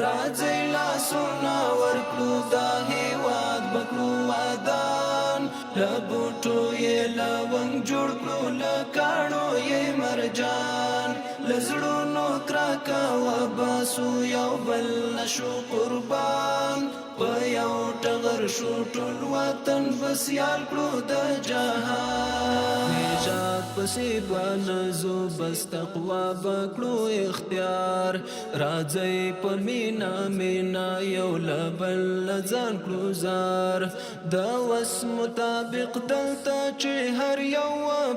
راځي لاسونه ورکړو دا هیواد بکړو ودان له بوټو یې لونګ جوړ کړو له کاڼو یې مرجان له زړونو کرکه وباسو یو بل نشو قربان په یو ټغر شو ټول وطن بس یال کړو د جهان نجات پسې بنزو بس تقوا بکړو اختیار راځي په مینا مینا یو لبل ځان کړو زار د وس مطابق دلته چې هر یو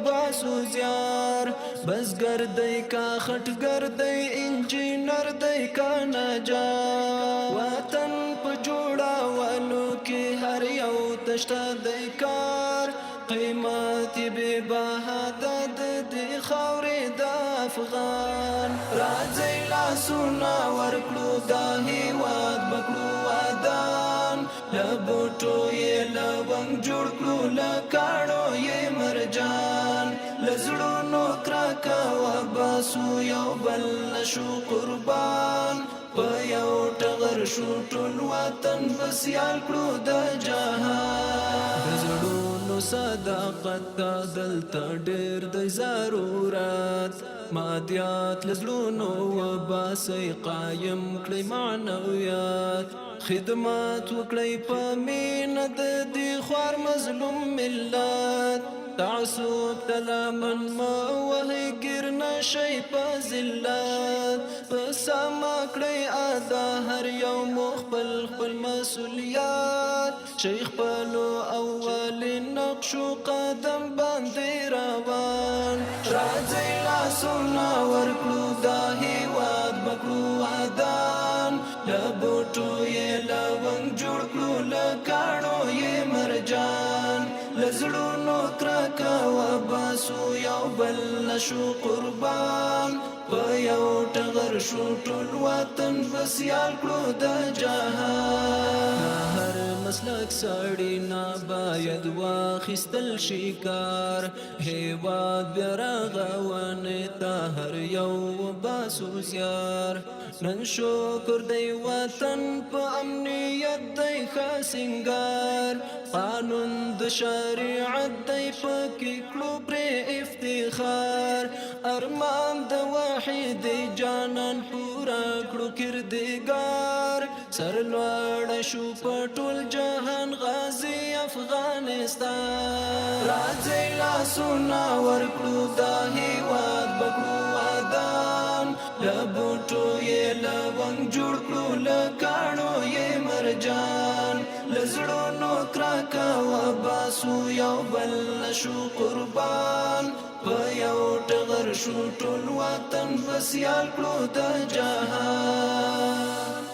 باسو زیار بس ګرځي کا خټ ګرځي انجینر دی کا نجار وطن په جوړاولو کې هر یو تشته دی کار قیمت به بهاده د خاورې د افغان راځي لاسونه ورکړو دا هیواد بکړو ودان له بوټو یې لونګ جوړ کړو له کاڼو یې مرجان له زړونو کرکه وباسو یو بل نشو قربان په یو ټغر شو ټول وطن بس یال کړو د جهان د زړونو صداقت دلته ډېر د ضرورت مادیات لزړونو وباسي قایم کړئ معنویات خدمات وکړئ په مینه د دې خوار مظلوم ملت تعصب تلامن ما وهي ګر نشي په ذلت په سما کړی ادا هر یو مخبل خپل مسؤلیت شیخ پلو اول نقش قدم باندې روان راځي لاسونه ورکړو دا هیواد بکړو ودان له بوټو یې لونګ جوړ کړو له کاڼو یې مرجان له زړونو کرکه وباسو یو بل نشو قربان په یو ټغر شو ټول وطن بس یال کړو د جهان هر مسلک سړی نه باید واخیستل شي کار هیواد بیا رغونې ته هر یو وباسو زیار نن شکر دی وطن په امنیت دی ښه سینګار قانون د شریعت دی پکې کړو پرې افتخار ارمان د واحد جانان پورا کړو کردګار سر لوړ شو په ټول جهان غازی افغانستان راځي لاسونه ورکړو دا هیواد بکړو ودان له بوټو یې لونګ جوړ کړو له کاڼو یې مرجان له زړونو کرکه وباسو یو بل نشو قربان په یو ټغر شو ټول وطن بس یال کړو د جهان